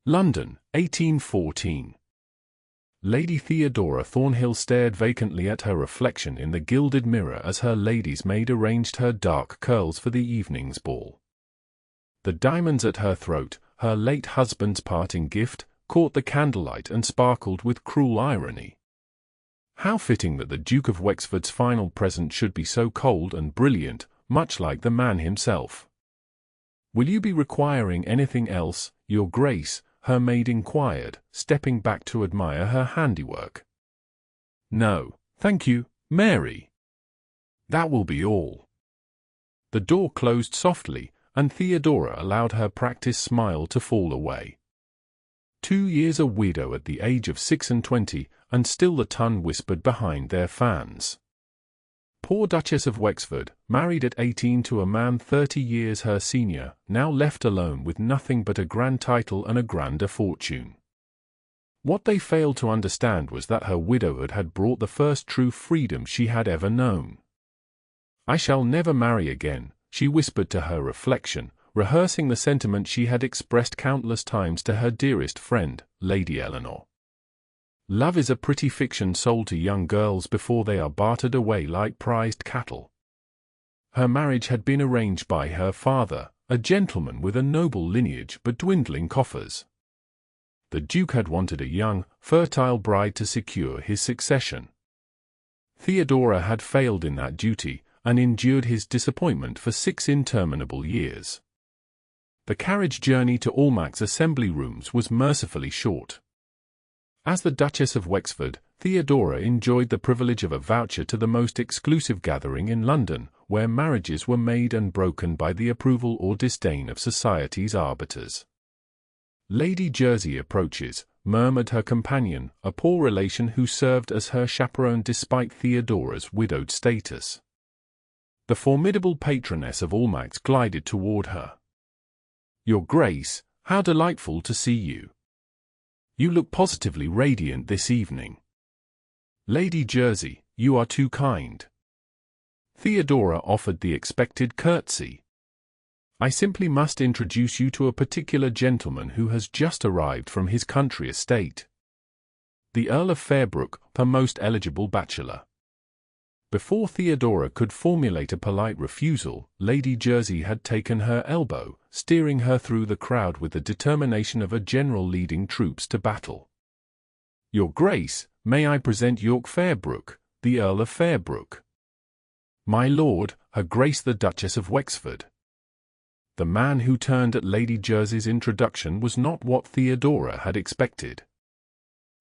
London, 1814. Lady Theodora Thornhill stared vacantly at her reflection in the gilded mirror as her lady's maid arranged her dark curls for the evening's ball. The diamonds at her throat, her late husband's parting gift, caught the candlelight and sparkled with cruel irony. How fitting that the Duke of Wexford's final present should be so cold and brilliant, much like the man himself. "Will you be requiring anything else, Your Grace?" her maid inquired, stepping back to admire her handiwork. "No, thank you, Mary. That will be all." The door closed softly, and Theodora allowed her practiced smile to fall away. 2 years a widow at the age of 26, and still the tongue whispered behind their fans. Poor Duchess of Wexford, married at 18 to a man 30 years her senior, now left alone with nothing but a grand title and a grander fortune. What they failed to understand was that her widowhood had brought the first true freedom she had ever known. "I shall never marry again," she whispered to her reflection, rehearsing the sentiment she had expressed countless times to her dearest friend, Lady Eleanor. Love is a pretty fiction sold to young girls before they are bartered away like prized cattle. Her marriage had been arranged by her father, a gentleman with a noble lineage but dwindling coffers. The Duke had wanted a young, fertile bride to secure his succession. Theodora had failed in that duty, and endured his disappointment for 6 interminable years. The carriage journey to Almack's assembly rooms was mercifully short. As the Duchess of Wexford, Theodora enjoyed the privilege of a voucher to the most exclusive gathering in London, where marriages were made and broken by the approval or disdain of society's arbiters. "Lady Jersey approaches," murmured her companion, a poor relation who served as her chaperone despite Theodora's widowed status. The formidable patroness of Almack's glided toward her. "Your Grace, how delightful to see you. You look positively radiant this evening." "Lady Jersey, you are too kind." Theodora offered the expected curtsy. "I simply must introduce you to a particular gentleman who has just arrived from his country estate. The Earl of Fairbrook, a most eligible bachelor." Before Theodora could formulate a polite refusal, Lady Jersey had taken her elbow, steering her through the crowd with the determination of a general leading troops to battle. "Your Grace, may I present Yorke Fairbrook, the Earl of Fairbrook. My lord, Her Grace the Duchess of Wexford." The man who turned at Lady Jersey's introduction was not what Theodora had expected.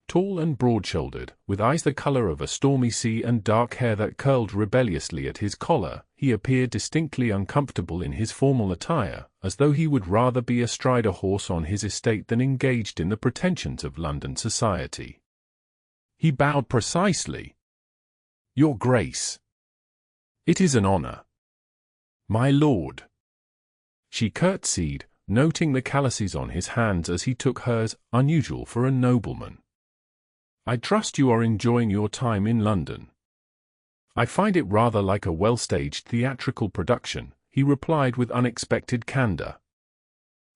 Tall and broad-shouldered, with eyes the color of a stormy sea and dark hair that curled rebelliously at his collar, he appeared distinctly uncomfortable in his formal attire, as though he would rather be astride a horse on his estate than engaged in the pretensions of London society. He bowed precisely. "Your Grace." "It is an honor." "My lord." She curtsied, noting the calluses on his hands as he took hers, unusual for a nobleman. "I trust you are enjoying your time in London." "I find it rather like a well-staged theatrical production," he replied with unexpected candor.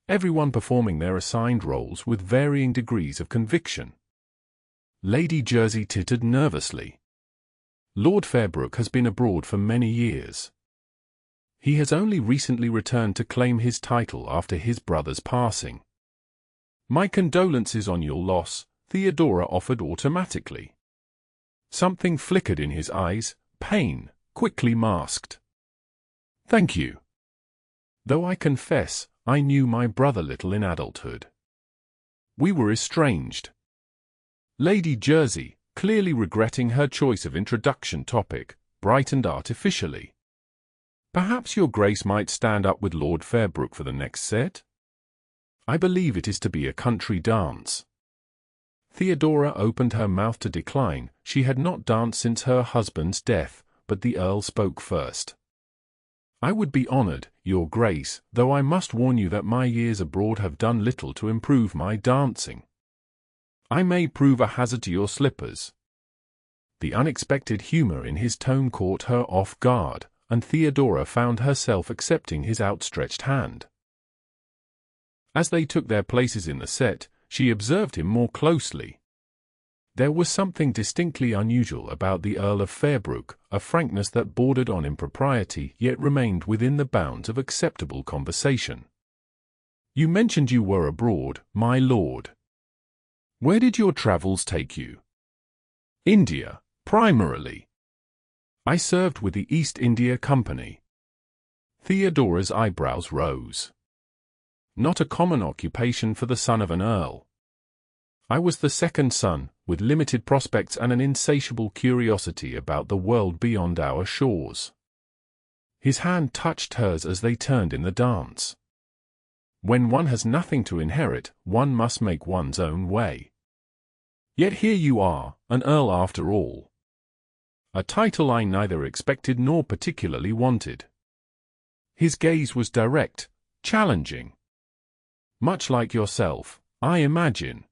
"Everyone performing their assigned roles with varying degrees of conviction." Lady Jersey tittered nervously. "Lord Fairbrook has been abroad for many years. He has only recently returned to claim his title after his brother's passing." "My condolences on your loss," Theodora offered automatically. Something flickered in his eyes, pain, quickly masked. "Thank you. Though I confess, I knew my brother little in adulthood. We were estranged." Lady Jersey, clearly regretting her choice of introduction topic, brightened artificially. "Perhaps your Grace might stand up with Lord Fairbrook for the next set? I believe it is to be a country dance." Theodora opened her mouth to decline. She had not danced since her husband's death, but the Earl spoke first. "I would be honored, Your Grace, though I must warn you that my years abroad have done little to improve my dancing. I may prove a hazard to your slippers." The unexpected humor in his tone caught her off guard, and Theodora found herself accepting his outstretched hand. As they took their places in the set, She observed him more closely. There was something distinctly unusual about the Earl of Fairbrook, a frankness that bordered on impropriety yet remained within the bounds of acceptable conversation. "You mentioned you were abroad, my lord. Where did your travels take you?" "India, primarily. I served with the East India Company." Theodora's eyebrows rose. Not a common occupation for the son of an earl. "I was the second son, with limited prospects and an insatiable curiosity about the world beyond our shores." His hand touched hers as they turned in the dance. When one has nothing to inherit, one must make one's own way. Yet here you are, an earl after all. A title I neither expected nor particularly wanted. His gaze was direct, challenging. "Much like yourself, I imagine."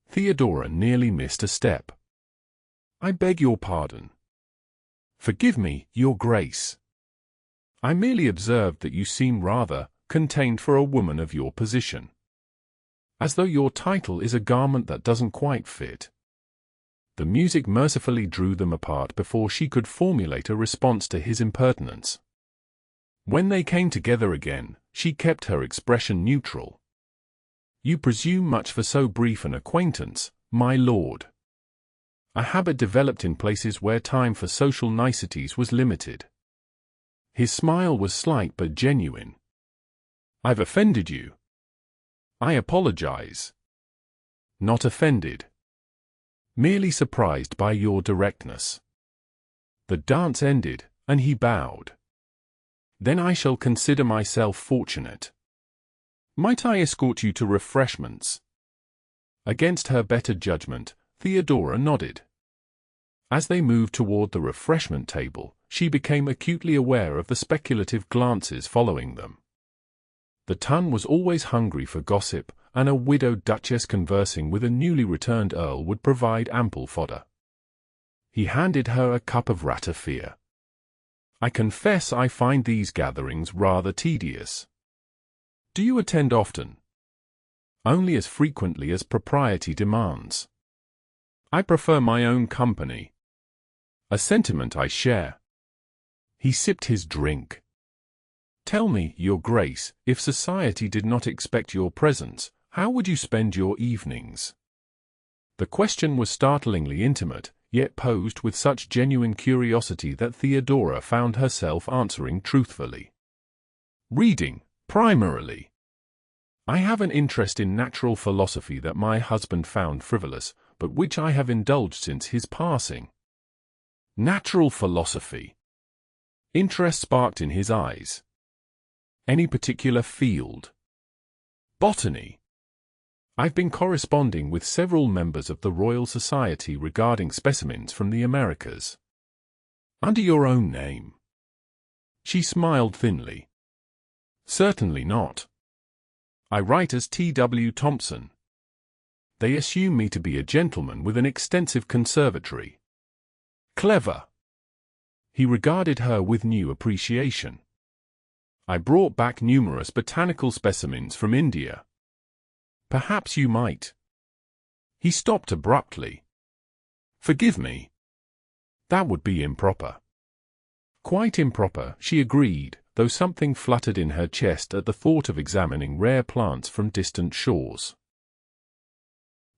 Theodora nearly missed a step. "I beg your pardon." "Forgive me, your grace. I merely observed that you seem rather contained for a woman of your position. As though your title is a garment that doesn't quite fit." The music mercifully drew them apart before she could formulate a response to his impertinence. When they came together again, she kept her expression neutral. "You presume much for so brief an acquaintance, my lord." A habit developed in places where time for social niceties was limited. His smile was slight but genuine. "I've offended you." "I apologize." "Not offended. Merely surprised by your directness." The dance ended, and he bowed. "Then I shall consider myself fortunate. Might I escort you to refreshments?" Against her better judgment, Theodora nodded. As they moved toward the refreshment table, she became acutely aware of the speculative glances following them. The ton was always hungry for gossip, and a widowed duchess conversing with a newly returned earl would provide ample fodder. He handed her a cup of ratafia. "I confess I find these gatherings rather tedious." "Do you attend often?" "Only as frequently as propriety demands. I prefer my own company." "A sentiment I share." He sipped his drink. "Tell me, your grace, if society did not expect your presence, how would you spend your evenings?" The question was startlingly intimate, yet posed with such genuine curiosity that Theodora found herself answering truthfully. "Reading, primarily. I have an interest in natural philosophy that my husband found frivolous, but which I have indulged since his passing." Natural philosophy. Interest sparked in his eyes. "Any particular field?" "Botany. I've been corresponding with several members of the Royal Society regarding specimens from the Americas." "Under your own name?" She smiled thinly. "Certainly not. I write as T.W. Thompson. They assume me to be a gentleman with an extensive conservatory." "Clever." He regarded her with new appreciation. "I brought back numerous botanical specimens from India. Perhaps you might." He stopped abruptly. "Forgive me. That would be improper." "Quite improper," she agreed, though something fluttered in her chest at the thought of examining rare plants from distant shores.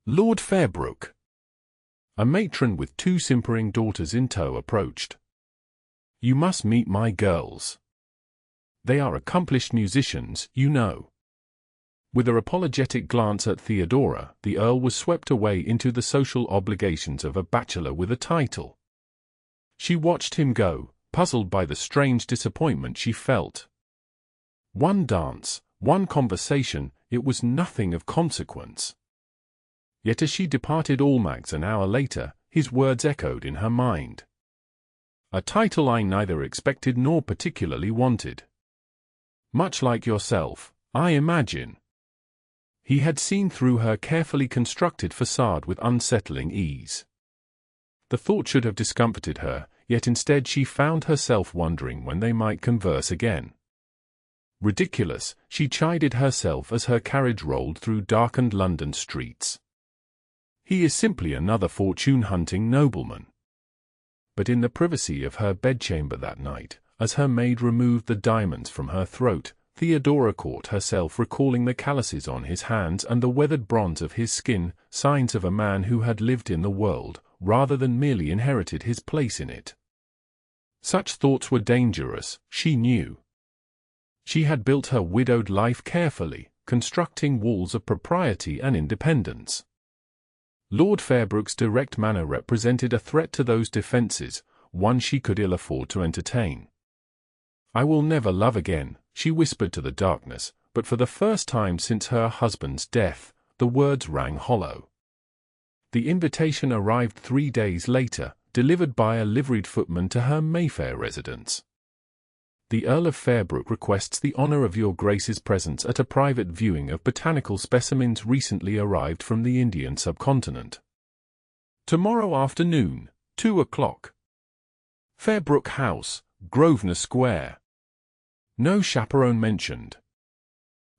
Lord Fairbrook. A matron with two simpering daughters in tow approached. "You must meet my girls. They are accomplished musicians, you know." With a apologetic glance at Theodora, the Earl was swept away into the social obligations of a bachelor with a title. She watched him go, puzzled by the strange disappointment she felt. One dance, one conversation, it was nothing of consequence. Yet as she departed Almack's an hour later, his words echoed in her mind. "A title I neither expected nor particularly wanted. Much like yourself, I imagine." He had seen through her carefully constructed facade with unsettling ease. The thought should have discomfited her, yet instead she found herself wondering when they might converse again. Ridiculous, she chided herself as her carriage rolled through darkened London streets. He is simply another fortune-hunting nobleman. But in the privacy of her bedchamber that night, as her maid removed the diamonds from her throat, Theodora caught herself recalling the calluses on his hands and the weathered bronze of his skin, signs of a man who had lived in the world, rather than merely inherited his place in it. Such thoughts were dangerous, she knew. She had built her widowed life carefully, constructing walls of propriety and independence. Lord Fairbrook's direct manner represented a threat to those defences, one she could ill afford to entertain. "I will never love again," she whispered to the darkness, but for the first time since her husband's death, the words rang hollow. The invitation arrived 3 days later, delivered by a liveried footman to her Mayfair residence. "The Earl of Fairbrook requests the honour of your Grace's presence at a private viewing of botanical specimens recently arrived from the Indian subcontinent. Tomorrow afternoon, 2 o'clock. Fairbrook House, Grosvenor Square." No chaperone mentioned.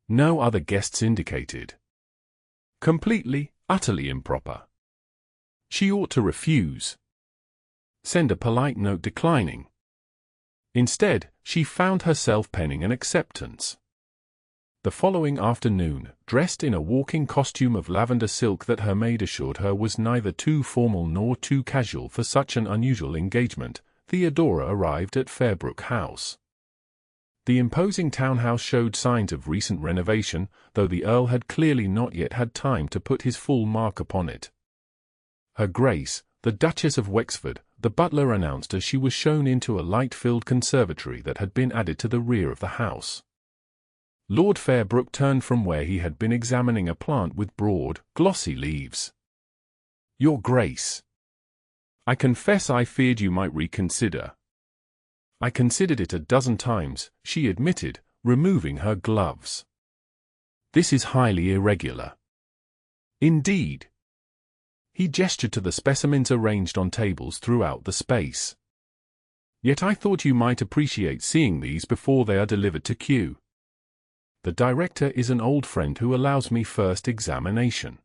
No other guests indicated. Completely, utterly improper. She ought to refuse. Send a polite note declining. Instead, she found herself penning an acceptance. The following afternoon, dressed in a walking costume of lavender silk that her maid assured her was neither too formal nor too casual for such an unusual engagement, Theodora arrived at Fairbrook House. The imposing townhouse showed signs of recent renovation, though the Earl had clearly not yet had time to put his full mark upon it. Her Grace, the Duchess of Wexford, the butler announced as she was shown into a light-filled conservatory that had been added to the rear of the house. Lord Fairbrook turned from where he had been examining a plant with broad, glossy leaves. "Your Grace, I confess I feared you might reconsider." "I considered it a dozen times," she admitted, removing her gloves. "This is highly irregular." "Indeed." He gestured to the specimens arranged on tables throughout the space. "Yet I thought you might appreciate seeing these before they are delivered to Kew. The director is an old friend who allows me first examination."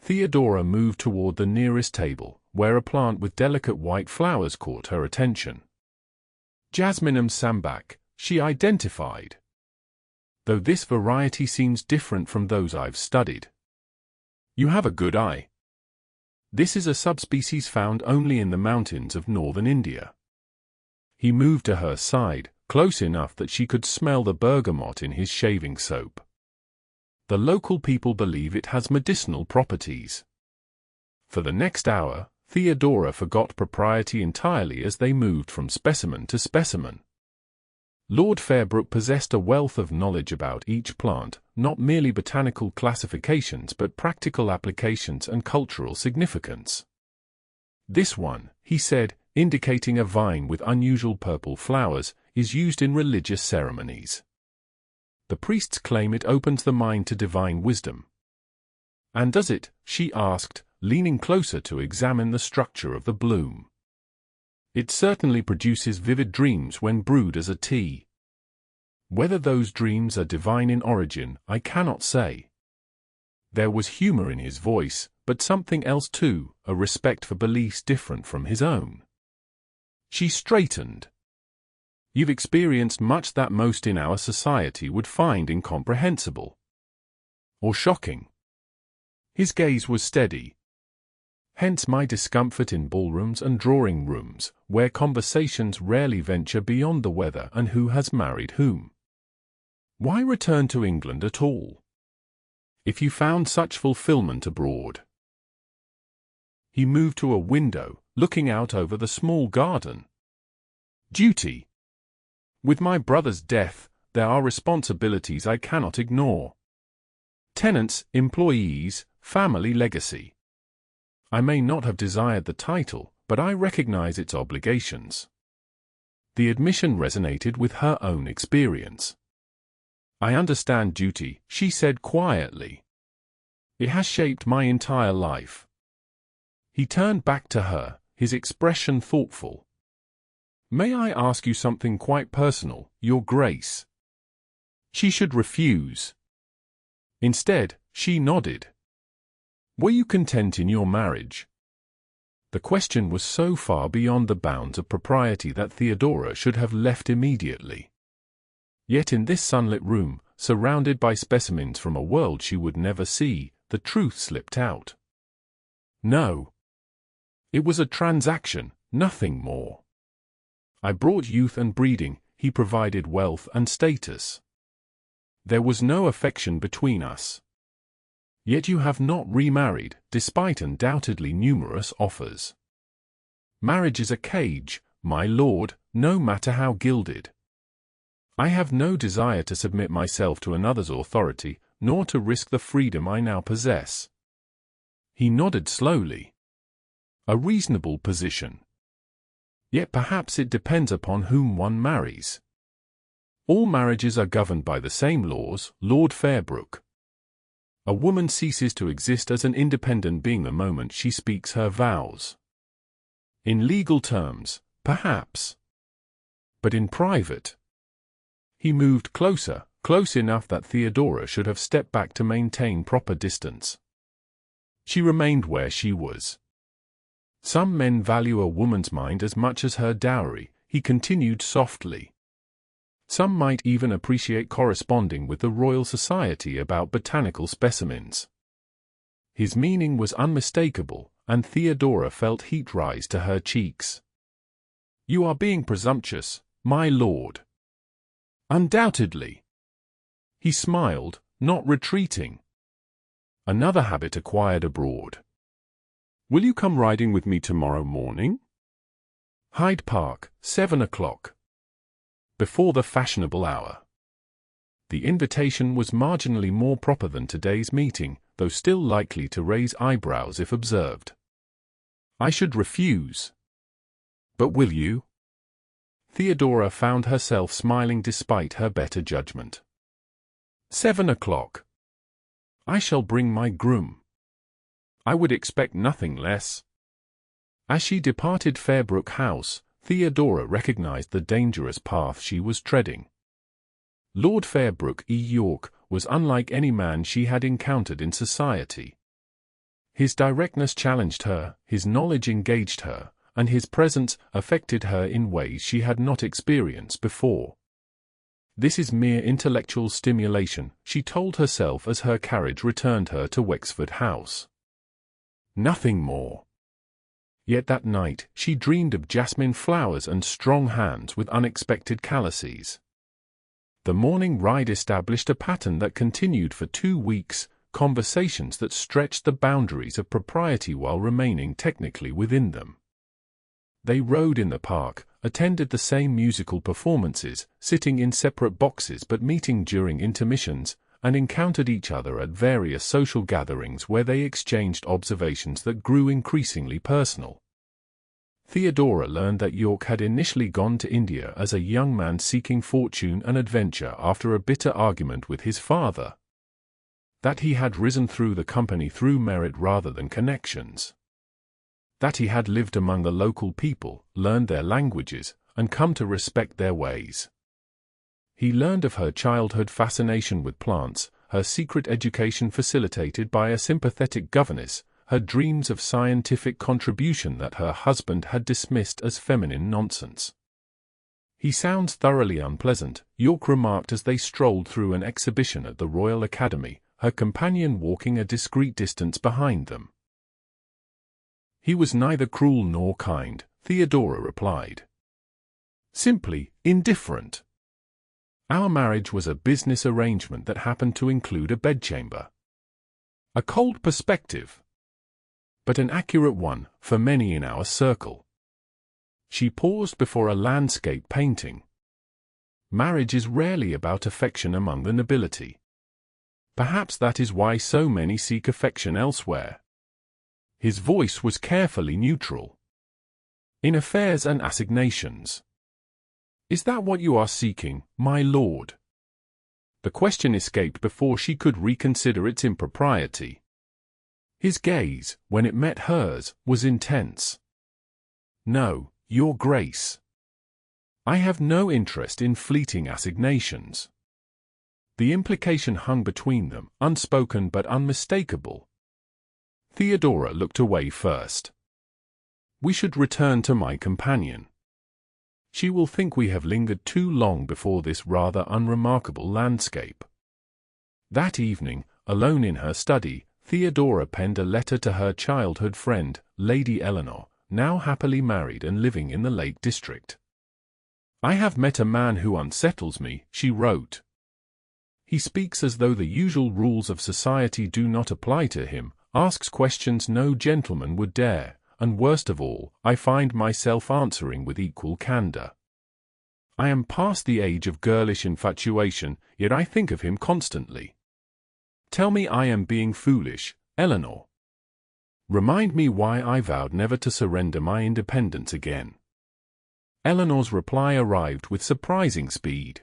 Theodora moved toward the nearest table, where a plant with delicate white flowers caught her attention. Jasminum sambac, she identified. "Though this variety seems different from those I've studied." "You have a good eye. This is a subspecies found only in the mountains of northern India." He moved to her side, close enough that she could smell the bergamot in his shaving soap. "The local people believe it has medicinal properties." For the next hour, Theodora forgot propriety entirely as they moved from specimen to specimen. Lord Fairbrook possessed a wealth of knowledge about each plant, not merely botanical classifications but practical applications and cultural significance. "This one," he said, indicating a vine with unusual purple flowers, "is used in religious ceremonies. The priests claim it opens the mind to divine wisdom." "And does it?" she asked, leaning closer to examine the structure of the bloom. "It certainly produces vivid dreams when brewed as a tea. Whether those dreams are divine in origin, I cannot say." There was humor in his voice, but something else too, a respect for beliefs different from his own. She straightened. "You've experienced much that most in our society would find incomprehensible. Or shocking." His gaze was steady. "Hence my discomfort in ballrooms and drawing rooms, where conversations rarely venture beyond the weather and who has married whom. Why return to England at all, if you found such fulfillment abroad?" He moved to a window, looking out over the small garden. "Duty. With my brother's death, there are responsibilities I cannot ignore. Tenants, employees, family legacy. I may not have desired the title, but I recognize its obligations." The admission resonated with her own experience. "I understand duty," she said quietly. "It has shaped my entire life." He turned back to her, his expression thoughtful. "May I ask you something quite personal, Your Grace?" She should refuse. Instead, she nodded. Were you content in your marriage? The question was so far beyond the bounds of propriety that Theodora should have left immediately. Yet in this sunlit room, surrounded by specimens from a world she would never see, the truth slipped out. No. It was a transaction, nothing more. I brought youth and breeding, he provided wealth and status. There was no affection between us. Yet you have not remarried, despite undoubtedly numerous offers. Marriage is a cage, my lord, no matter how gilded. I have no desire to submit myself to another's authority, nor to risk the freedom I now possess. He nodded slowly. A reasonable position. Yet perhaps it depends upon whom one marries. All marriages are governed by the same laws, Lord Fairbrook. A woman ceases to exist as an independent being the moment she speaks her vows. In legal terms, perhaps. But in private. He moved closer, close enough that Theodora should have stepped back to maintain proper distance. She remained where she was. Some men value a woman's mind as much as her dowry, he continued softly. Some might even appreciate corresponding with the Royal Society about botanical specimens. His meaning was unmistakable, and Theodora felt heat rise to her cheeks. You are being presumptuous, my lord. Undoubtedly. He smiled, not retreating. Another habit acquired abroad. Will you come riding with me tomorrow morning? Hyde Park, 7 o'clock. Before the fashionable hour. The invitation was marginally more proper than today's meeting, though still likely to raise eyebrows if observed. I should refuse. But will you? Theodora found herself smiling despite her better judgment. 7 o'clock. I shall bring my groom. I would expect nothing less. As she departed Fairbrook House, Theodora recognized the dangerous path she was treading. Lord Fairbrook Yorke was unlike any man she had encountered in society. His directness challenged her, his knowledge engaged her, and his presence affected her in ways she had not experienced before. This is mere intellectual stimulation, she told herself as her carriage returned her to Wexford House. Nothing more. Yet that night she dreamed of jasmine flowers and strong hands with unexpected calluses. The morning ride established a pattern that continued for 2 weeks, conversations that stretched the boundaries of propriety while remaining technically within them. They rode in the park, attended the same musical performances, sitting in separate boxes but meeting during intermissions, and encountered each other at various social gatherings where they exchanged observations that grew increasingly personal. Theodora learned that Yorke had initially gone to India as a young man seeking fortune and adventure after a bitter argument with his father. That he had risen through the company through merit rather than connections. That he had lived among the local people, learned their languages, and come to respect their ways. He learned of her childhood fascination with plants, her secret education facilitated by a sympathetic governess, her dreams of scientific contribution that her husband had dismissed as feminine nonsense. He sounds thoroughly unpleasant, Yorke remarked as they strolled through an exhibition at the Royal Academy, her companion walking a discreet distance behind them. He was neither cruel nor kind, Theodora replied. Simply indifferent. Our marriage was a business arrangement that happened to include a bedchamber. A cold perspective. But an accurate one, for many in our circle. She paused before a landscape painting. Marriage is rarely about affection among the nobility. Perhaps that is why so many seek affection elsewhere. His voice was carefully neutral. In affairs and assignations. Is that what you are seeking, my lord? The question escaped before she could reconsider its impropriety. His gaze, when it met hers, was intense. No, your grace. I have no interest in fleeting assignations. The implication hung between them, unspoken but unmistakable. Theodora looked away first. We should return to my companion. She will think we have lingered too long before this rather unremarkable landscape. That evening, alone in her study, Theodora penned a letter to her childhood friend, Lady Eleanor, now happily married and living in the Lake District. I have met a man who unsettles me, she wrote. He speaks as though the usual rules of society do not apply to him, asks questions no gentleman would dare, and worst of all, I find myself answering with equal candor. I am past the age of girlish infatuation, yet I think of him constantly. Tell me I am being foolish, Eleanor. Remind me why I vowed never to surrender my independence again. Eleanor's reply arrived with surprising speed.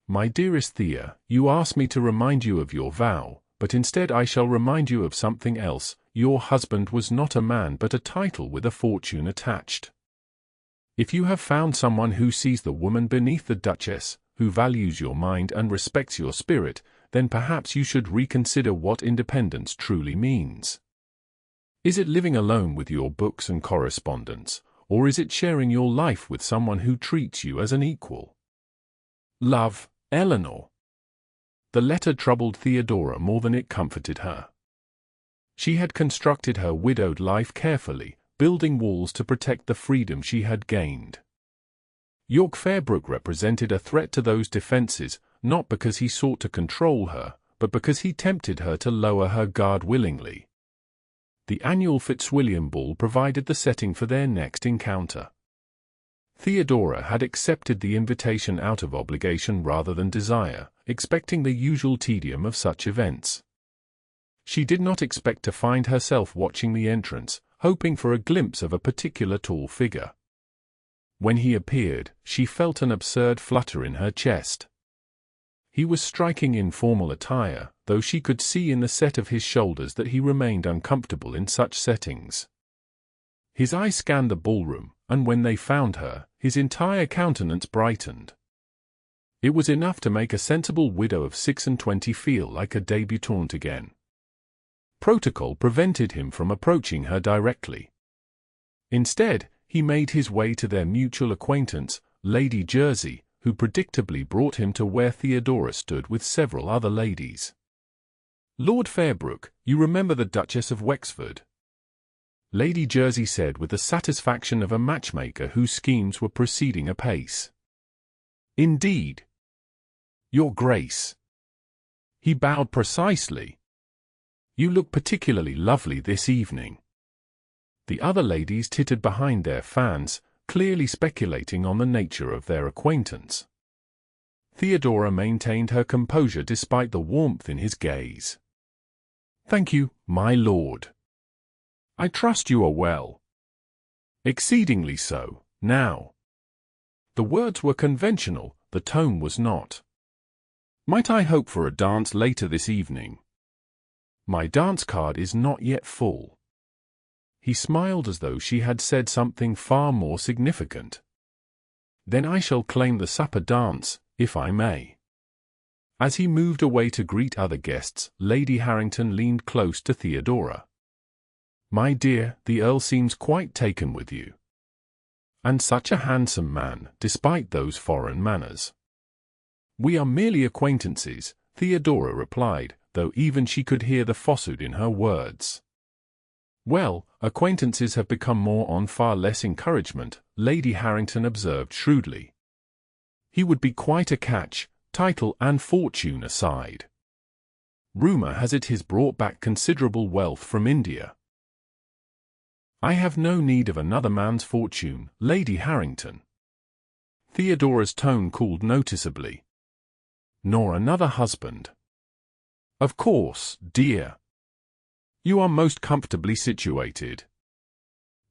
My dearest Thea, you asked me to remind you of your vow, but instead I shall remind you of something else. Your husband was not a man but a title with a fortune attached. If you have found someone who sees the woman beneath the Duchess, who values your mind and respects your spirit, then perhaps you should reconsider what independence truly means. Is it living alone with your books and correspondence, or is it sharing your life with someone who treats you as an equal? Love, Eleanor. The letter troubled Theodora more than it comforted her. She had constructed her widowed life carefully, building walls to protect the freedom she had gained. Yorke Fairbrook represented a threat to those defenses, not because he sought to control her, but because he tempted her to lower her guard willingly. The annual Fitzwilliam Ball provided the setting for their next encounter. Theodora had accepted the invitation out of obligation rather than desire, expecting the usual tedium of such events. She did not expect to find herself watching the entrance, hoping for a glimpse of a particular tall figure. When he appeared, she felt an absurd flutter in her chest. He was striking in formal attire, though she could see in the set of his shoulders that he remained uncomfortable in such settings. His eye scanned the ballroom, and when they found her, his entire countenance brightened. It was enough to make a sensible widow of 26 feel like a debutante again. Protocol prevented him from approaching her directly. Instead, he made his way to their mutual acquaintance, Lady Jersey, who predictably brought him to where Theodora stood with several other ladies. Lord Fairbrook, you remember the Duchess of Wexford? Lady Jersey said with the satisfaction of a matchmaker whose schemes were proceeding apace. Indeed. Your Grace. He bowed precisely. You look particularly lovely this evening. The other ladies tittered behind their fans, clearly speculating on the nature of their acquaintance. Theodora maintained her composure despite the warmth in his gaze. Thank you, my lord. I trust you are well. Exceedingly so, now. The words were conventional, the tone was not. Might I hope for a dance later this evening? My dance card is not yet full. He smiled as though she had said something far more significant. Then I shall claim the supper dance, if I may. As he moved away to greet other guests, Lady Harrington leaned close to Theodora. My dear, the Earl seems quite taken with you. And such a handsome man, despite those foreign manners. We are merely acquaintances, Theodora replied, though even she could hear the falsehood in her words. Well, acquaintances have become more on far less encouragement, Lady Harrington observed shrewdly. He would be quite a catch, title and fortune aside. Rumour has it he's brought back considerable wealth from India. I have no need of another man's fortune, Lady Harrington. Theodora's tone cooled noticeably. Nor another husband. Of course, dear. You are most comfortably situated.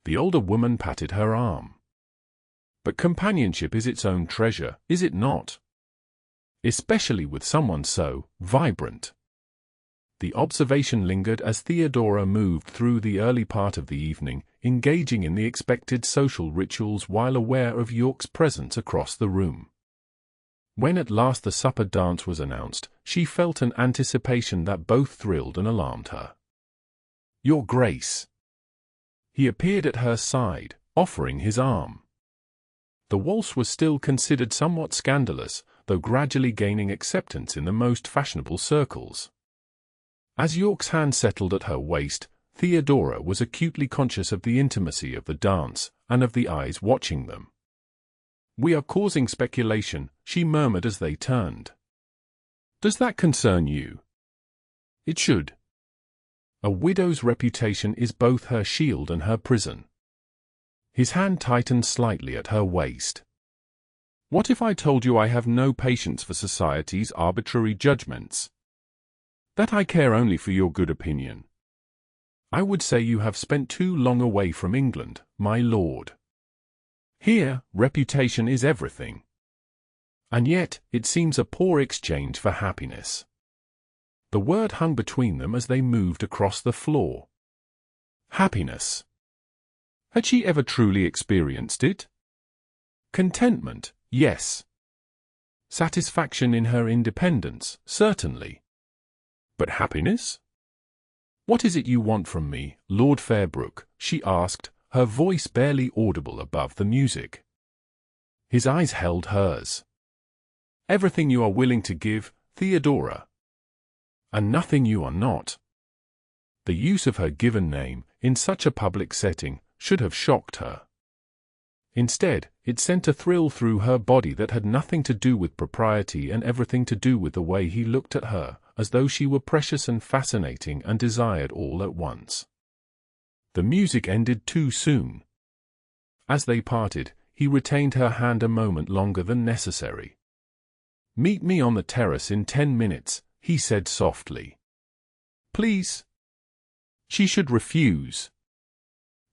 The older woman patted her arm. But companionship is its own treasure, is it not? Especially with someone so vibrant. The observation lingered as Theodora moved through the early part of the evening, engaging in the expected social rituals while aware of Yorke's presence across the room. When at last the supper dance was announced, she felt an anticipation that both thrilled and alarmed her. "Your Grace!" He appeared at her side, offering his arm. The waltz was still considered somewhat scandalous, though gradually gaining acceptance in the most fashionable circles. As Yorke's hand settled at her waist, Theodora was acutely conscious of the intimacy of the dance, and of the eyes watching them. "We are causing speculation," she murmured as they turned. "Does that concern you?" "It should. A widow's reputation is both her shield and her prison." His hand tightened slightly at her waist. "What if I told you I have no patience for society's arbitrary judgments? That I care only for your good opinion? I would say you have spent too long away from England, my lord. Here, reputation is everything. And yet, it seems a poor exchange for happiness." The word hung between them as they moved across the floor. Happiness. Had she ever truly experienced it? Contentment, yes. Satisfaction in her independence, certainly. But happiness? "What is it you want from me, Lord Fairbrook?" she asked, her voice barely audible above the music. His eyes held hers. "Everything you are willing to give, Theodora. And nothing you are not." The use of her given name, in such a public setting, should have shocked her. Instead, it sent a thrill through her body that had nothing to do with propriety and everything to do with the way he looked at her, as though she were precious and fascinating and desired all at once. The music ended too soon. As they parted, he retained her hand a moment longer than necessary. "Meet me on the terrace in 10 minutes, he said softly. "Please." She should refuse.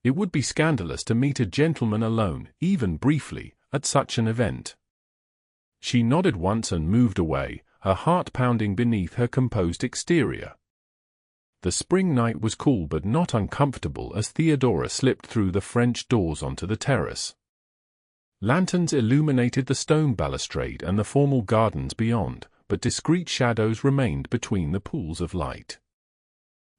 It would be scandalous to meet a gentleman alone, even briefly, at such an event. She nodded once and moved away, her heart pounding beneath her composed exterior. The spring night was cool but not uncomfortable as Theodora slipped through the French doors onto the terrace. Lanterns illuminated the stone balustrade and the formal gardens beyond, but discreet shadows remained between the pools of light.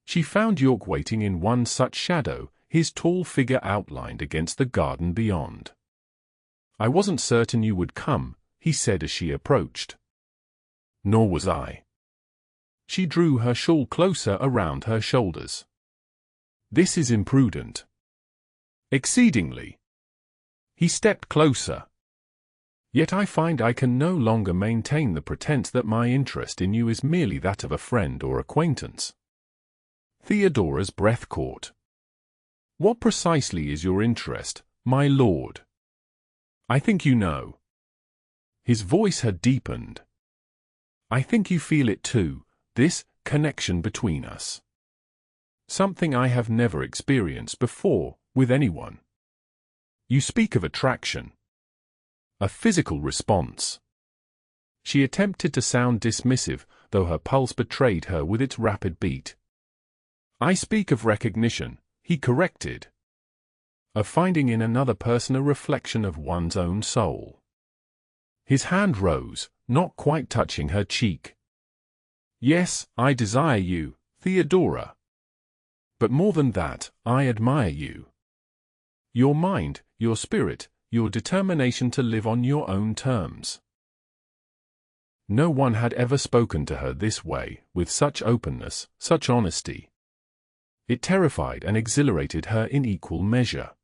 She found Yorke waiting in one such shadow, his tall figure outlined against the garden beyond. "I wasn't certain you would come," he said as she approached. "Nor was I." She drew her shawl closer around her shoulders. "This is imprudent." "Exceedingly." He stepped closer. "Yet I find I can no longer maintain the pretense that my interest in you is merely that of a friend or acquaintance." Theodora's breath caught. "What precisely is your interest, my lord?" "I think you know." His voice had deepened. "I think you feel it too, this connection between us. Something I have never experienced before, with anyone. You speak of attraction. A physical response." She attempted to sound dismissive, though her pulse betrayed her with its rapid beat. "I speak of recognition," he corrected. "Of finding in another person a reflection of one's own soul." His hand rose, not quite touching her cheek. "Yes, I desire you, Theodora. But more than that, I admire you. Your mind, your spirit, your determination to live on your own terms." No one had ever spoken to her this way, with such openness, such honesty. It terrified and exhilarated her in equal measure.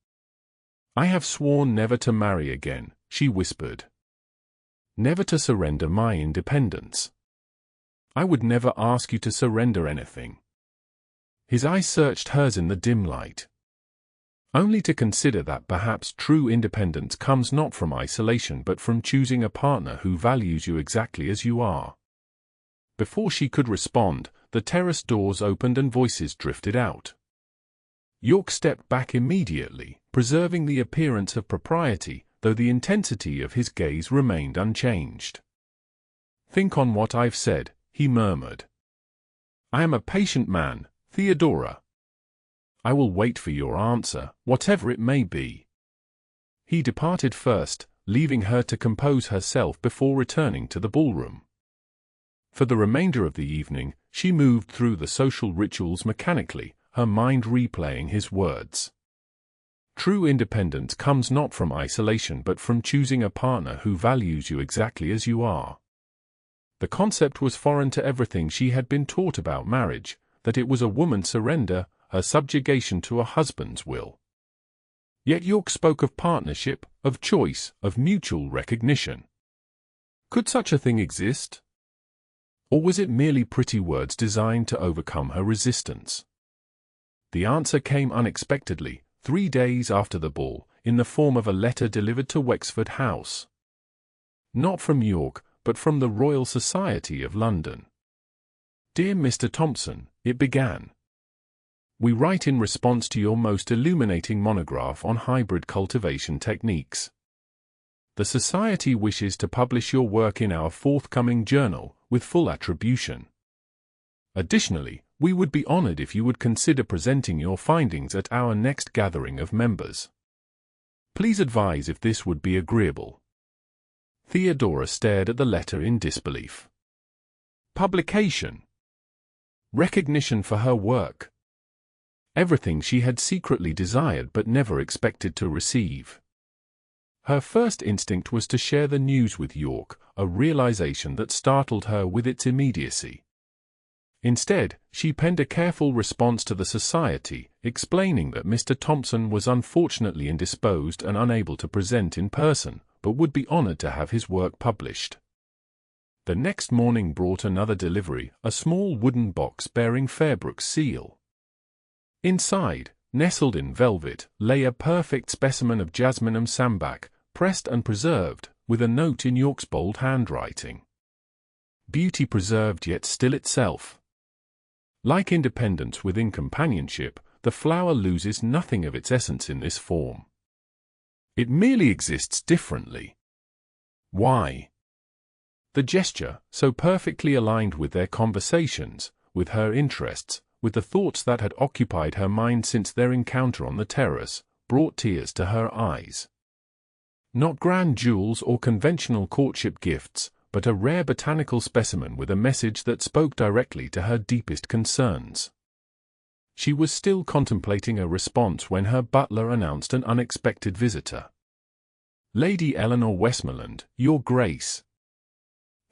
"I have sworn never to marry again," she whispered. "Never to surrender my independence. I would never ask you to surrender anything." His eyes searched hers in the dim light. "Only to consider that perhaps true independence comes not from isolation but from choosing a partner who values you exactly as you are." Before she could respond, the terrace doors opened and voices drifted out. Yorke stepped back immediately, preserving the appearance of propriety, though the intensity of his gaze remained unchanged. "Think on what I've said," he murmured. "I am a patient man, Theodora. I will wait for your answer, whatever it may be." He departed first, leaving her to compose herself before returning to the ballroom. For the remainder of the evening, she moved through the social rituals mechanically, her mind replaying his words. True independence comes not from isolation but from choosing a partner who values you exactly as you are. The concept was foreign to everything she had been taught about marriage, that it was a woman's surrender, her subjugation to a husband's will. Yet Yorke spoke of partnership, of choice, of mutual recognition. Could such a thing exist? Or was it merely pretty words designed to overcome her resistance? The answer came unexpectedly, 3 days after the ball, in the form of a letter delivered to Wexford House. Not from Yorke, but from the Royal Society of London. Dear Mr. Thompson, it began. We write in response to your most illuminating monograph on hybrid cultivation techniques. The Society wishes to publish your work in our forthcoming journal, with full attribution. Additionally, we would be honored if you would consider presenting your findings at our next gathering of members. Please advise if this would be agreeable. Theodora stared at the letter in disbelief. Publication. Recognition for her work. Everything she had secretly desired but never expected to receive. Her first instinct was to share the news with Yorke, a realization that startled her with its immediacy. Instead, she penned a careful response to the Society, explaining that Mr. Thompson was unfortunately indisposed and unable to present in person, but would be honored to have his work published. The next morning brought another delivery, a small wooden box bearing Fairbrook's seal. Inside, nestled in velvet, lay a perfect specimen of Jasminum sambac, pressed and preserved, with a note in Yorke's bold handwriting. Beauty preserved yet still itself. Like independence within companionship, the flower loses nothing of its essence in this form. It merely exists differently. Why? The gesture, so perfectly aligned with their conversations, with her interests, with the thoughts that had occupied her mind since their encounter on the terrace, brought tears to her eyes. Not grand jewels or conventional courtship gifts, but a rare botanical specimen with a message that spoke directly to her deepest concerns. She was still contemplating a response when her butler announced an unexpected visitor. Lady Eleanor Westmoreland, Your Grace.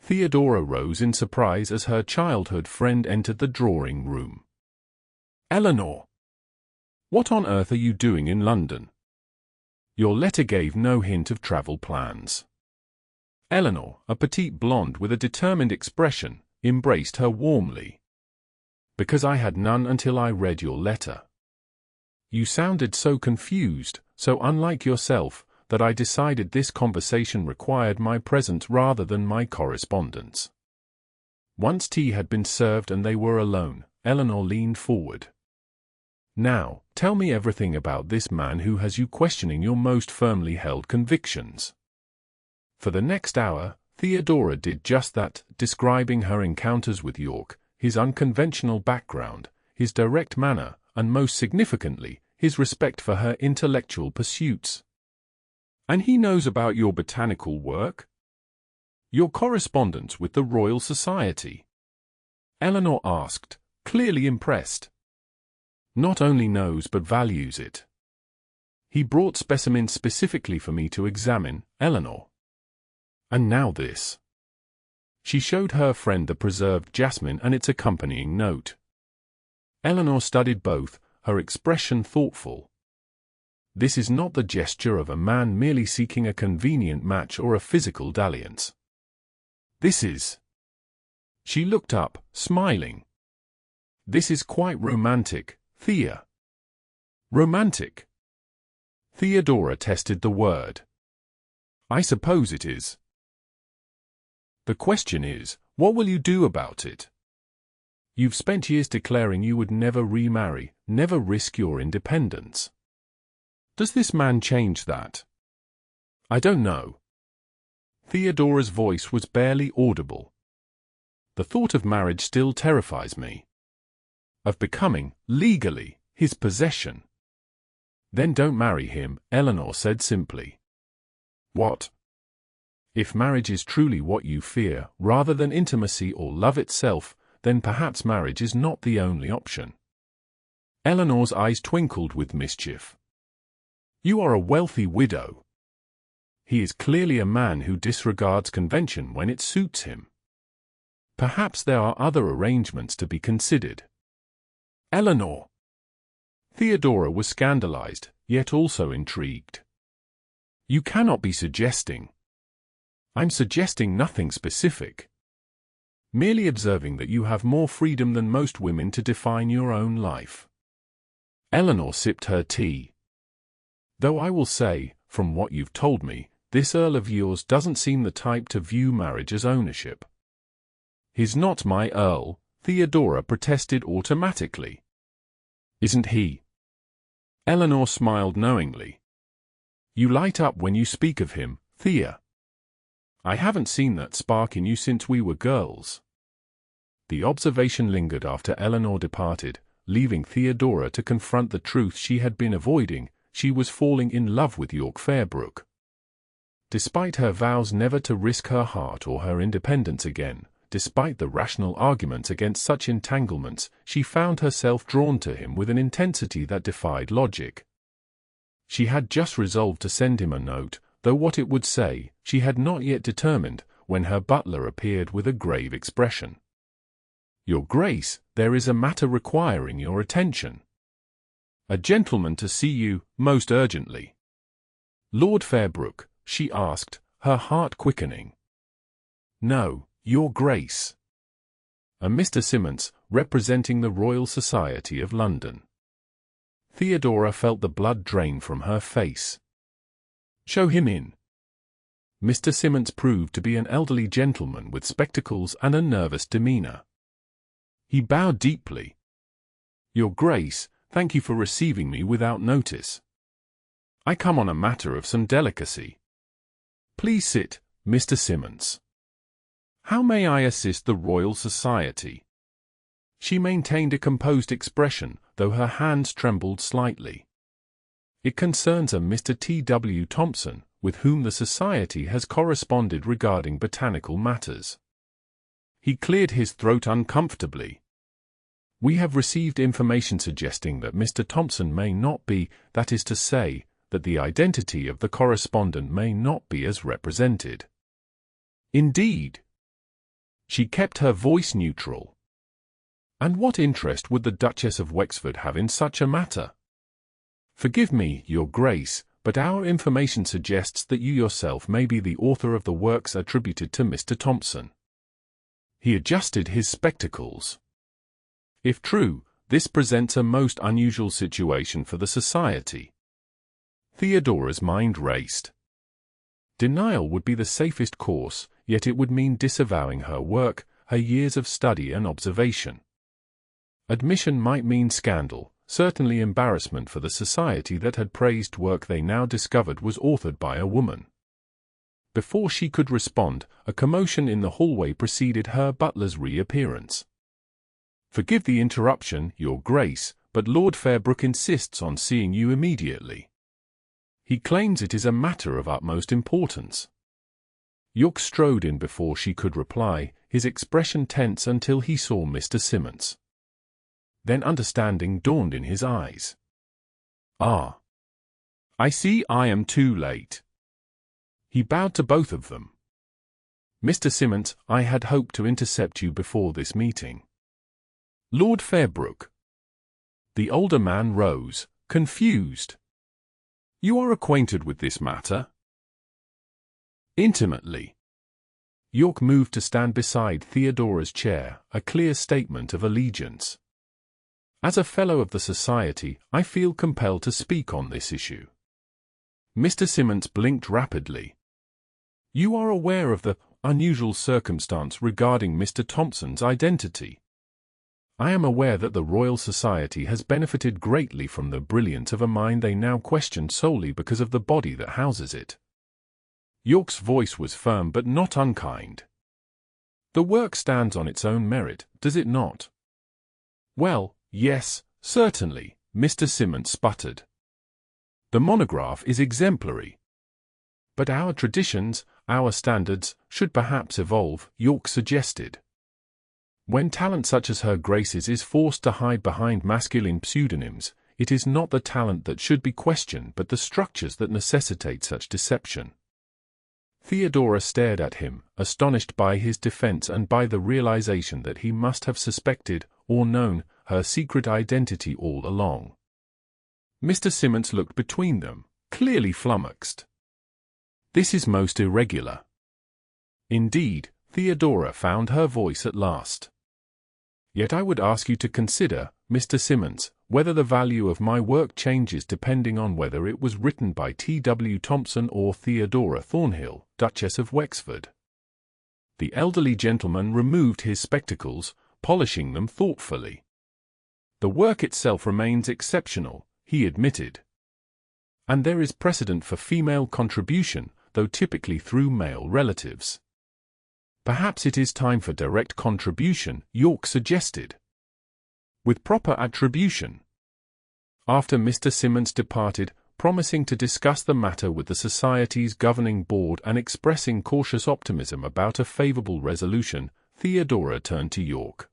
Theodora rose in surprise as her childhood friend entered the drawing-room. Eleanor! What on earth are you doing in London? Your letter gave no hint of travel plans. Eleanor, a petite blonde with a determined expression, embraced her warmly. Because I had none until I read your letter. You sounded so confused, so unlike yourself, that I decided this conversation required my presence rather than my correspondence. Once tea had been served and they were alone, Eleanor leaned forward. Now, tell me everything about this man who has you questioning your most firmly held convictions. For the next hour, Theodora did just that, describing her encounters with Yorke, his unconventional background, his direct manner, and most significantly, his respect for her intellectual pursuits. And he knows about your botanical work? Your correspondence with the Royal Society? Eleanor asked, clearly impressed. Not only knows but values it. He brought specimens specifically for me to examine, Eleanor. And now this. She showed her friend the preserved jasmine and its accompanying note. Eleanor studied both, her expression thoughtful. This is not the gesture of a man merely seeking a convenient match or a physical dalliance. This is. She looked up, smiling. This is quite romantic, Thea. Romantic. Theodora tested the word. I suppose it is. The question is, what will you do about it? You've spent years declaring you would never remarry, never risk your independence. Does this man change that? I don't know. Theodora's voice was barely audible. The thought of marriage still terrifies me. Of becoming, legally, his possession. Then don't marry him, Eleanor said simply. What? If marriage is truly what you fear, rather than intimacy or love itself, then perhaps marriage is not the only option. Eleanor's eyes twinkled with mischief. You are a wealthy widow. He is clearly a man who disregards convention when it suits him. Perhaps there are other arrangements to be considered. Eleanor. Theodora was scandalized, yet also intrigued. You cannot be suggesting. I'm suggesting nothing specific. Merely observing that you have more freedom than most women to define your own life. Eleanor sipped her tea. Though I will say, from what you've told me, this Earl of yours doesn't seem the type to view marriage as ownership. He's not my Earl, Theodora protested automatically. Isn't he? Eleanor smiled knowingly. You light up when you speak of him, Thea. I haven't seen that spark in you since we were girls. The observation lingered after Eleanor departed, leaving Theodora to confront the truth she had been avoiding. She was falling in love with Yorke Fairbrook. Despite her vows never to risk her heart or her independence again, despite the rational arguments against such entanglements, she found herself drawn to him with an intensity that defied logic. She had just resolved to send him a note, though what it would say, she had not yet determined, when her butler appeared with a grave expression. Your Grace, there is a matter requiring your attention. A gentleman to see you, most urgently. Lord Fairbrook, she asked, her heart quickening. No, Your Grace. A Mr. Simmons, representing the Royal Society of London. Theodora felt the blood drain from her face. Show him in. Mr. Simmons proved to be an elderly gentleman with spectacles and a nervous demeanor. He bowed deeply. Your Grace, thank you for receiving me without notice. I come on a matter of some delicacy. Please sit, Mr. Simmons. How may I assist the Royal Society? She maintained a composed expression, though her hands trembled slightly. It concerns a Mr. T.W. Thompson, with whom the Society has corresponded regarding botanical matters. He cleared his throat uncomfortably. We have received information suggesting that Mr. Thompson may not be, that is to say, that the identity of the correspondent may not be as represented. Indeed. She kept her voice neutral. And what interest would the Duchess of Wexford have in such a matter? Forgive me, Your Grace, but our information suggests that you yourself may be the author of the works attributed to Mr. Thompson. He adjusted his spectacles. If true, this presents a most unusual situation for the Society. Theodora's mind raced. Denial would be the safest course, yet it would mean disavowing her work, her years of study and observation. Admission might mean scandal, certainly embarrassment for the Society that had praised work they now discovered was authored by a woman. Before she could respond, a commotion in the hallway preceded her butler's reappearance. Forgive the interruption, Your Grace, but Lord Fairbrook insists on seeing you immediately. He claims it is a matter of utmost importance. Yorke strode in before she could reply, his expression tense until he saw Mr. Simmons. Then understanding dawned in his eyes. Ah. I see I am too late. He bowed to both of them. Mr. Simmons, I had hoped to intercept you before this meeting. Lord Fairbrook. The older man rose, confused. You are acquainted with this matter? Intimately. Yorke moved to stand beside Theodora's chair, a clear statement of allegiance. As a fellow of the Society, I feel compelled to speak on this issue. Mr. Simmons blinked rapidly. You are aware of the unusual circumstance regarding Mr. Thompson's identity. I am aware that the Royal Society has benefited greatly from the brilliance of a mind they now question solely because of the body that houses it. Yorke's voice was firm but not unkind. The work stands on its own merit, does it not? Well, yes, certainly, Mr. Simmons sputtered. The monograph is exemplary. But our traditions, our standards, should perhaps evolve, Yorke suggested. When talent such as Her Grace's is forced to hide behind masculine pseudonyms, it is not the talent that should be questioned but the structures that necessitate such deception. Theodora stared at him, astonished by his defense and by the realization that he must have suspected, or known, her secret identity all along. Mr. Simmons looked between them, clearly flummoxed. "This is most irregular." Indeed, Theodora found her voice at last. "Yet I would ask you to consider, Mr. Simmons, whether the value of my work changes depending on whether it was written by T.W. Thompson or Theodora Thornhill, Duchess of Wexford." The elderly gentleman removed his spectacles, polishing them thoughtfully. "The work itself remains exceptional," he admitted. "And there is precedent for female contribution, though typically through male relatives." "Perhaps it is time for direct contribution," Yorke suggested. "With proper attribution." After Mr. Simmons departed, promising to discuss the matter with the Society's governing board and expressing cautious optimism about a favorable resolution, Theodora turned to Yorke.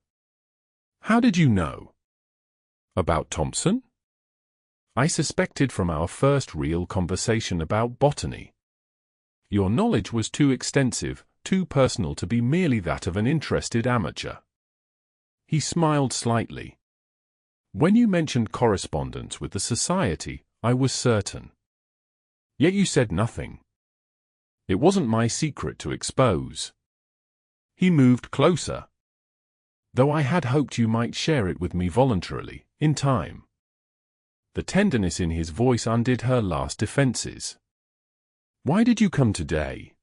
"How did you know?" "About Thompson?" "I suspected from our first real conversation about botany. Your knowledge was too extensive, too personal to be merely that of an interested amateur." He smiled slightly. "When you mentioned correspondence with the Society, I was certain. Yet you said nothing. It wasn't my secret to expose." He moved closer. "Though I had hoped you might share it with me voluntarily, in time." The tenderness in his voice undid her last defenses. "Why did you come today?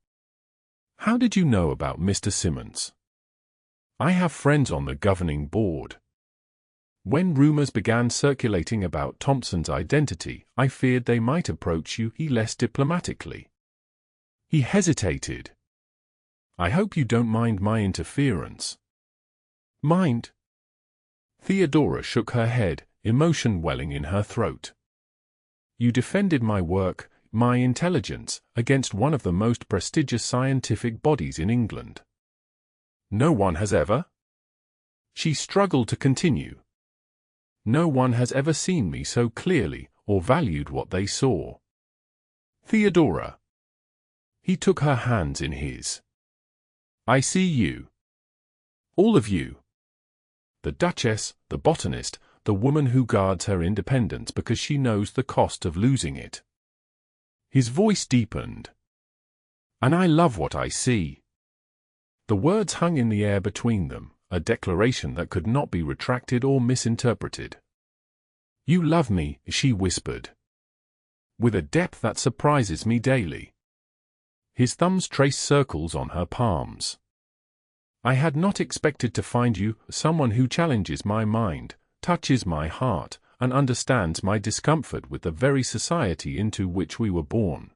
How did you know about Mr. Simmons?" "I have friends on the governing board. When rumors began circulating about Thompson's identity, I feared they might approach you less diplomatically." He hesitated. "I hope you don't mind my interference." "Mind?" Theodora shook her head, emotion welling in her throat. "You defended my work, my intelligence, against one of the most prestigious scientific bodies in England." "No one has ever?" She struggled to continue. "No one has ever seen me so clearly, or valued what they saw." "Theodora." He took her hands in his. "I see you. All of you. The Duchess, the botanist, the woman who guards her independence because she knows the cost of losing it." His voice deepened. "And I love what I see." The words hung in the air between them, a declaration that could not be retracted or misinterpreted. "You love me," she whispered, "with a depth that surprises me daily." His thumbs traced circles on her palms. "I had not expected to find you someone who challenges my mind, touches my heart, and understands my discomfort with the very society into which we were born."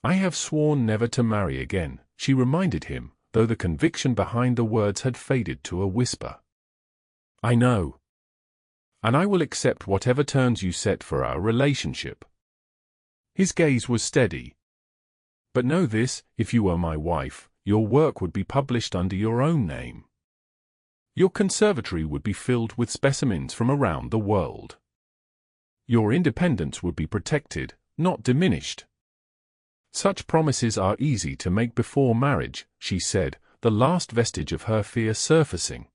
"I have sworn never to marry again," she reminded him, though the conviction behind the words had faded to a whisper. "I know. And I will accept whatever terms you set for our relationship." His gaze was steady. "But know this, if you were my wife, your work would be published under your own name. Your conservatory would be filled with specimens from around the world. Your independence would be protected, not diminished." "Such promises are easy to make before marriage," she said, the last vestige of her fear surfacing.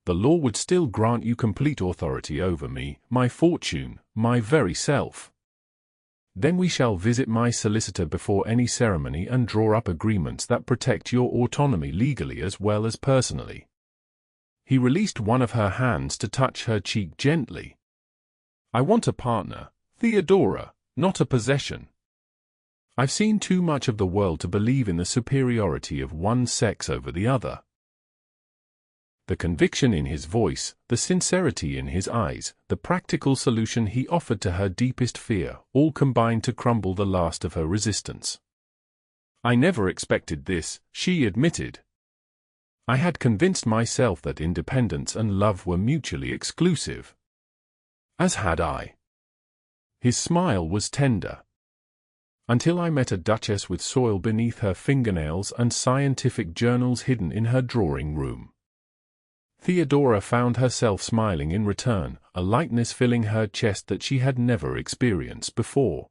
"The law would still grant you complete authority over me, my fortune, my very self. Then we shall visit my solicitor before any ceremony and draw up agreements that protect your autonomy legally as well as personally." He released one of her hands to touch her cheek gently. "I want a partner, Theodora, not a possession. I've seen too much of the world to believe in the superiority of one sex over the other." The conviction in his voice, the sincerity in his eyes, the practical solution he offered to her deepest fear, all combined to crumble the last of her resistance. "I never expected this," she admitted. "I had convinced myself that independence and love were mutually exclusive." "As had I." His smile was tender. Until I met a duchess with soil beneath her fingernails and scientific journals hidden in her drawing room. Theodora found herself smiling in return, a lightness filling her chest that she had never experienced before.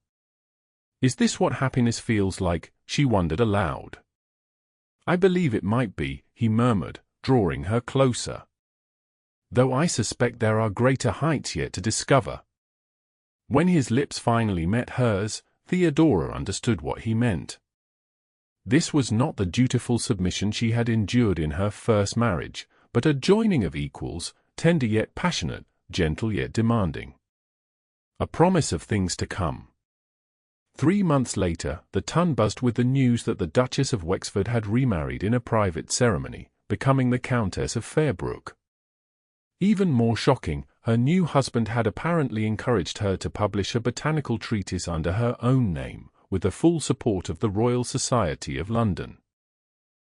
Is this what happiness feels like? She wondered aloud. I believe it might be, he murmured, drawing her closer. Though I suspect there are greater heights yet to discover. When his lips finally met hers, Theodora understood what he meant. This was not the dutiful submission she had endured in her first marriage, but a joining of equals, tender yet passionate, gentle yet demanding. A promise of things to come. 3 months later, the Tun buzzed with the news that the Duchess of Wexford had remarried in a private ceremony, becoming the Countess of Fairbrook. Even more shocking, her new husband had apparently encouraged her to publish a botanical treatise under her own name, with the full support of the Royal Society of London.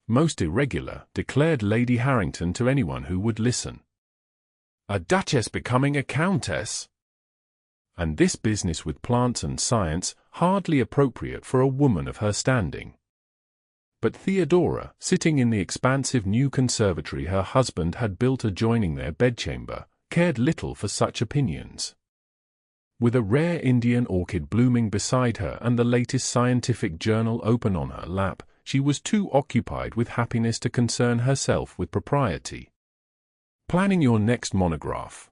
Most irregular, declared Lady Harrington to anyone who would listen. A duchess becoming a countess? And this business with plants and science, hardly appropriate for a woman of her standing. But Theodora, sitting in the expansive new conservatory her husband had built adjoining their bedchamber, cared little for such opinions. With a rare Indian orchid blooming beside her and the latest scientific journal open on her lap, she was too occupied with happiness to concern herself with propriety. Planning your next monograph?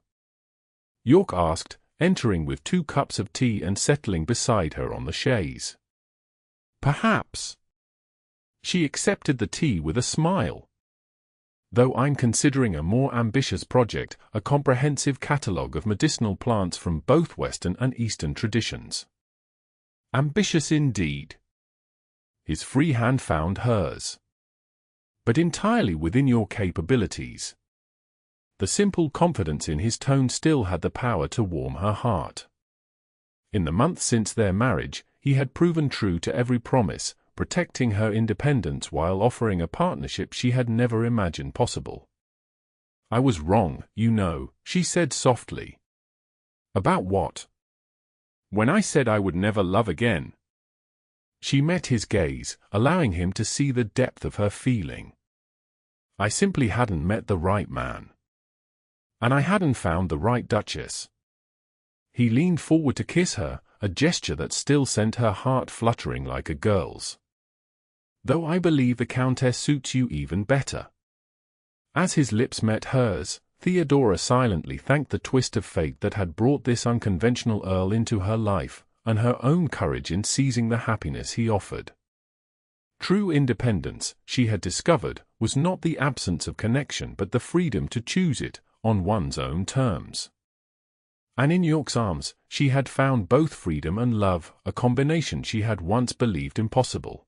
Yorke asked, entering with 2 cups of tea and settling beside her on the chaise. Perhaps. She accepted the tea with a smile. Though I'm considering a more ambitious project, a comprehensive catalogue of medicinal plants from both Western and Eastern traditions. Ambitious indeed. His free hand found hers. But entirely within your capabilities. The simple confidence in his tone still had the power to warm her heart. In the months since their marriage, he had proven true to every promise, protecting her independence while offering a partnership she had never imagined possible. I was wrong, you know, she said softly. About what? When I said I would never love again. She met his gaze, allowing him to see the depth of her feeling. I simply hadn't met the right man. And I hadn't found the right duchess. He leaned forward to kiss her, a gesture that still sent her heart fluttering like a girl's. Though I believe the Countess suits you even better. As his lips met hers, Theodora silently thanked the twist of fate that had brought this unconventional Earl into her life, and her own courage in seizing the happiness he offered. True independence, she had discovered, was not the absence of connection but the freedom to choose it, on one's own terms. And in Yorke's arms, she had found both freedom and love, a combination she had once believed impossible.